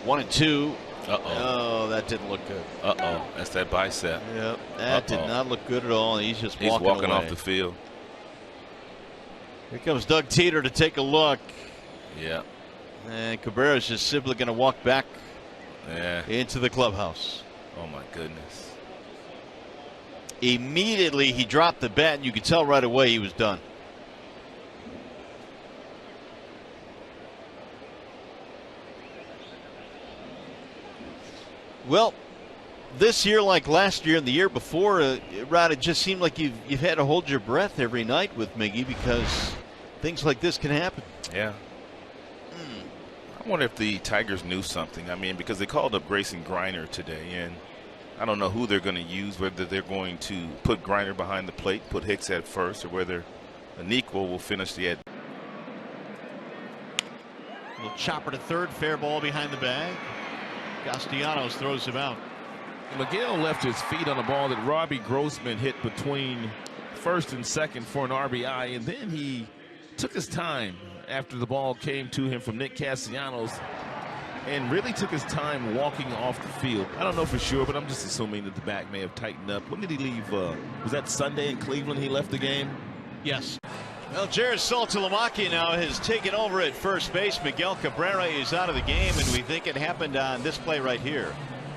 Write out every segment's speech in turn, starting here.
1-2. Uh-oh. Oh, that didn't look good. Uh-oh. That's that bicep. Yep. That did not look good at all. He's just walking away. Off the field. Here comes Doug Teeter to take a look. Yeah. And Cabrera's just simply going to walk back into the clubhouse. Oh, my goodness. Immediately he dropped the bat, and you could tell right away he was done. Well, this year, like last year and the year before, Rod, it just seemed like you've had to hold your breath every night with Miggy because things like this can happen. Yeah. I wonder if the Tigers knew something. I mean, because they called up Grayson Griner today, and I don't know who they're going to use, whether they're going to put Griner behind the plate, put Hicks at first, or whether Aniqua will finish the at. Little chopper to third, fair ball behind the bag. Castellanos throws him out. Miguel left his feet on a ball that Robbie Grossman hit between first and second for an RBI, and then he took his time after the ball came to him from Nick Castellanos and really took his time walking off the field. I don't know for sure, but I'm just assuming that the back may have tightened up. When did he leave? Was that Sunday in Cleveland he left the game? Yes. Well, Jared Saltalamacchia now has taken over at first base. Miguel Cabrera is out of the game, and we think it happened on this play right here.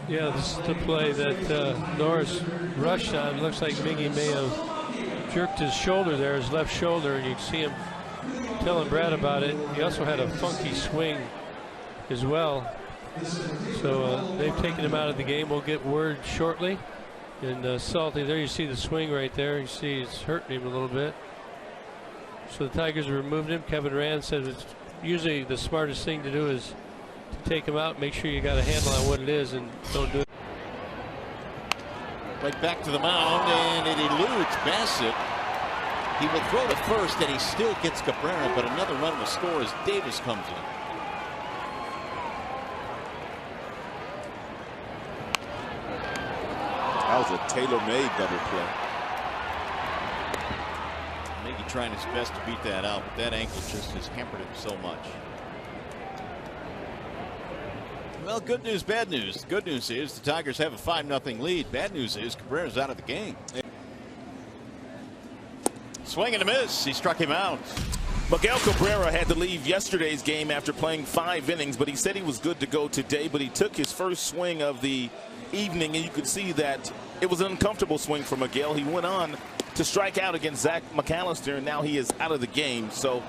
Yeah, this is the play that Norris rushed on. Looks like Miggy may have jerked his shoulder there, his left shoulder, and you can see him telling Brad about it. He also had a funky swing as well. So they've taken him out of the game. We'll get word shortly. And Salty, there you see the swing right there. You see it's hurting him a little bit. So the Tigers removed him. Kevin Rand said it's usually the smartest thing to do is to take him out, make sure you got a handle on what it is, and don't do it. Right back to the mound, and it eludes Bassett. He will throw to first, and he still gets Cabrera, but another run will score as Davis comes in. That was a tailor-made double play. Miggy trying his best to beat that out, but that ankle just has hampered him so much. Well, good news, bad news. The good news is the Tigers have a 5-0 lead. Bad news is Cabrera's out of the game. Swing and a miss. He struck him out. Miguel Cabrera had to leave yesterday's game after playing 5 innings, but he said he was good to go today. But he took his first swing of the evening, and you could see that it was an uncomfortable swing for Miguel. He went on to strike out against Zach McAllister, and now he is out of the game. So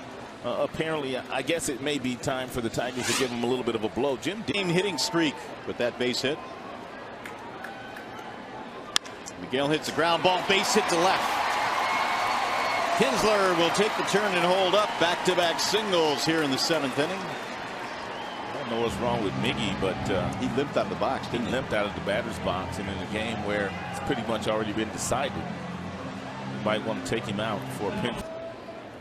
apparently, I guess it may be time for the Tigers to give him a little bit of a blow. Jim Dean hitting streak with that base hit. Miguel hits the ground ball, base hit to left. Kinsler will take the turn and hold up. Back-to-back singles here in the 7th inning. I don't know what's wrong with Miggy, but he limped out of the box. He limped out of the batter's box, and in a game where it's pretty much already been decided, you might want to take him out for a pinch.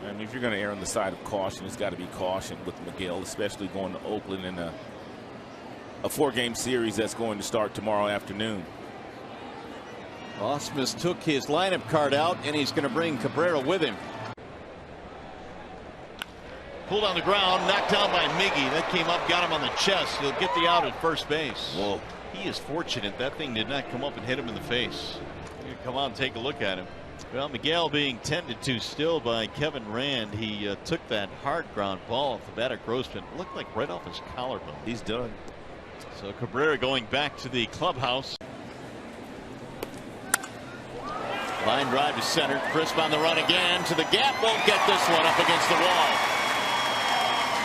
I mean, if you're going to err on the side of caution, it's got to be caution with Miguel, especially going to Oakland in a 4-game series that's going to start tomorrow afternoon. Ausmus took his lineup card out, and he's going to bring Cabrera with him. Pulled on the ground, knocked down by Miggy. That came up, got him on the chest. He'll get the out at first base. Whoa. He is fortunate that thing did not come up and hit him in the face. You come out and take a look at him. Well, Miguel being tended to still by Kevin Rand. He took that hard ground ball off the bat of Grossman. It looked like right off his collarbone. He's done. So Cabrera going back to the clubhouse. Line drive to center. Crisp on the run again to the gap. Won't get this one up against the wall.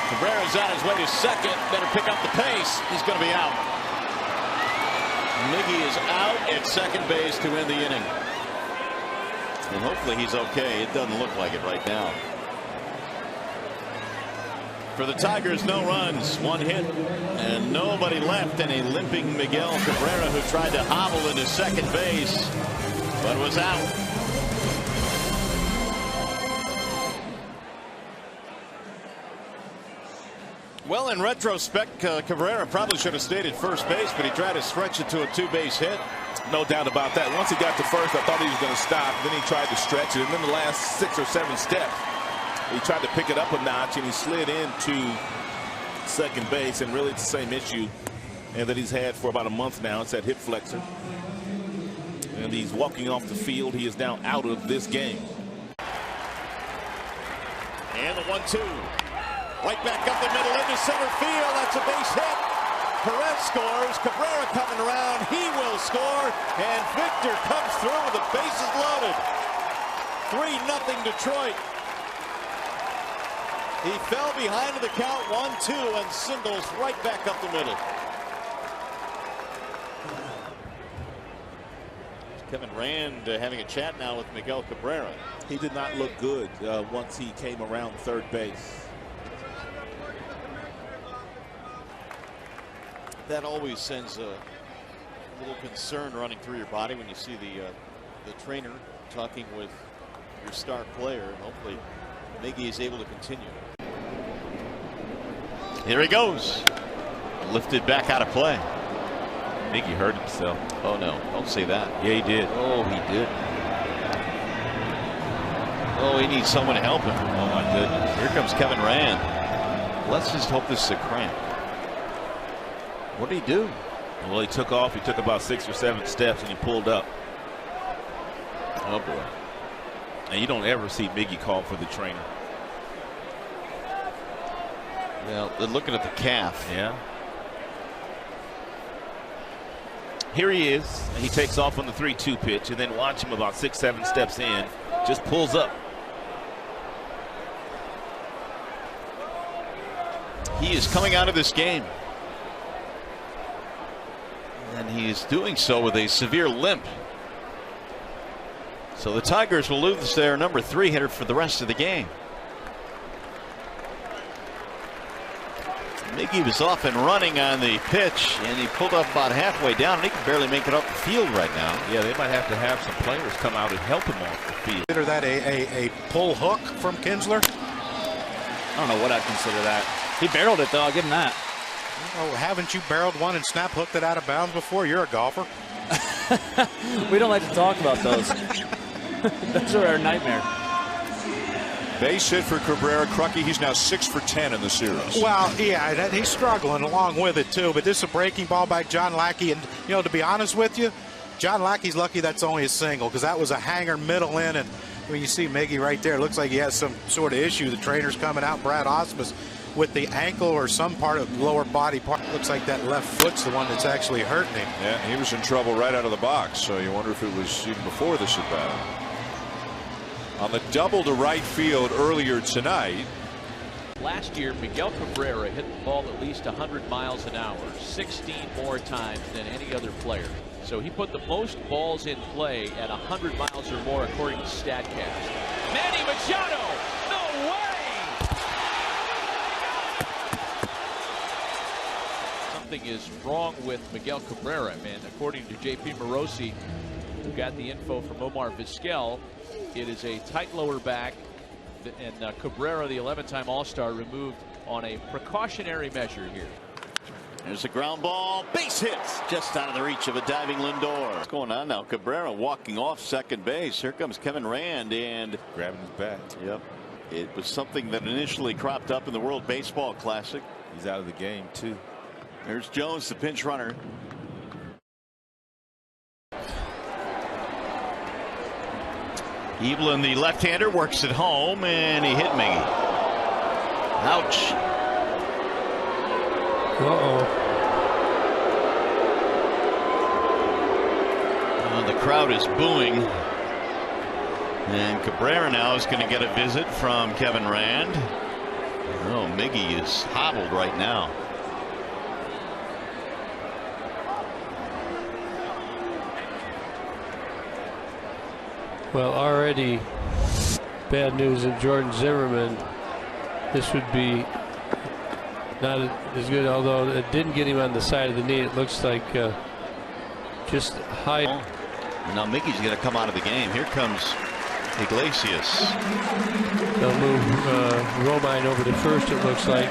Cabrera's on his way to second. Better pick up the pace. He's going to be out. Miggy is out at second base to end the inning. And hopefully he's okay. It doesn't look like it right now. For the Tigers, no runs, 1 hit, and nobody left. And a limping Miguel Cabrera who tried to hobble into second base, but was out. Well, in retrospect, Cabrera probably should have stayed at first base, but he tried to stretch it to a 2-base hit. No doubt about that. Once he got to first, I thought he was going to stop. Then he tried to stretch it. And then the last 6 or 7 steps, he tried to pick it up a notch, and he slid into second base. And really, it's the same issue and that he's had for about a month now. It's that hip flexor. And he's walking off the field. He is now out of this game. And the 1-2. Right back up the middle into center field. That's a base hit. Perez scores. Cabrera coming around. He will score. And Victor comes through with the bases loaded. 3-0 Detroit. He fell behind in the count 1-2 and singles right back up the middle. Kevin Rand having a chat now with Miguel Cabrera. He did not look good once he came around third base. That always sends a little concern running through your body when you see the trainer talking with your star player, and hopefully Miggy is able to continue. Here he goes. Lifted back out of play. Miggy hurt himself. Oh no, don't say that. Yeah, he did. Oh, he did. Oh, he needs someone to help him. Oh my goodness. Here comes Kevin Rand. Let's just hope this is a cramp. What did he do? Well, he took off. He took about 6 or 7 steps and he pulled up. Oh boy. And you don't ever see Miggy call for the trainer. Well, they're looking at the calf. Yeah. Here he is, and he takes off on the 3-2 pitch, and then watch him about 6, 7 steps in, just pulls up. He is coming out of this game, and he is doing so with a severe limp. So the Tigers will lose their number 3 hitter for the rest of the game. Miggy was off and running on the pitch, and he pulled up about halfway down, and he can barely make it up the field right now. Yeah, they might have to have some players come out and help him off the field. Consider that a pull hook from Kinsler? I don't know what I'd consider that. He barreled it, though. I'll give him that. Oh, haven't you barreled one and snap hooked it out of bounds before? You're a golfer. We don't like to talk about those. Those are our nightmare. Base hit for Cabrera. Crucky, he's now 6 for 10 in the series. Well, yeah, he's struggling along with it, too. But this is a breaking ball by John Lackey. And, you know, to be honest with you, John Lackey's lucky that's only a single, because that was a hanger middle in. And when you see Miggy right there, it looks like he has some sort of issue. The trainer's coming out, Brad Osmus, with the ankle or some part of the lower body part. Looks like that left foot's the one that's actually hurting him. Yeah, he was in trouble right out of the box, so you wonder if it was even before this at bat. On the double to right field earlier tonight. Last year, Miguel Cabrera hit the ball at least 100 miles an hour, 16 more times than any other player. So he put the most balls in play at 100 miles or more, according to StatCast. Manny Machado, no way! Something is wrong with Miguel Cabrera, and according to J.P. Morosi, who got the info from Omar Vizquel, it is a tight lower back, and Cabrera, the 11-time All-Star, removed on a precautionary measure here. There's a ground ball, base hit, just out of the reach of a diving Lindor. What's going on now? Cabrera walking off second base. Here comes Kevin Rand, and Grabbing his bat. yep, it was something that initially cropped up in the World Baseball Classic. He's out of the game, too. There's Jones, the pinch runner. Evelyn, the left-hander, works it home, and he hit Miggy. Ouch. The crowd is booing. And Cabrera now is going to get a visit from Kevin Rand. Oh, Miggy is hobbled right now. Well, already bad news in Jordan Zimmerman. This would be not as good, although it didn't get him on the side of the knee. It looks like just high. Now Miggy's going to come out of the game. Here comes Iglesias. They'll move Romine over to first, it looks like.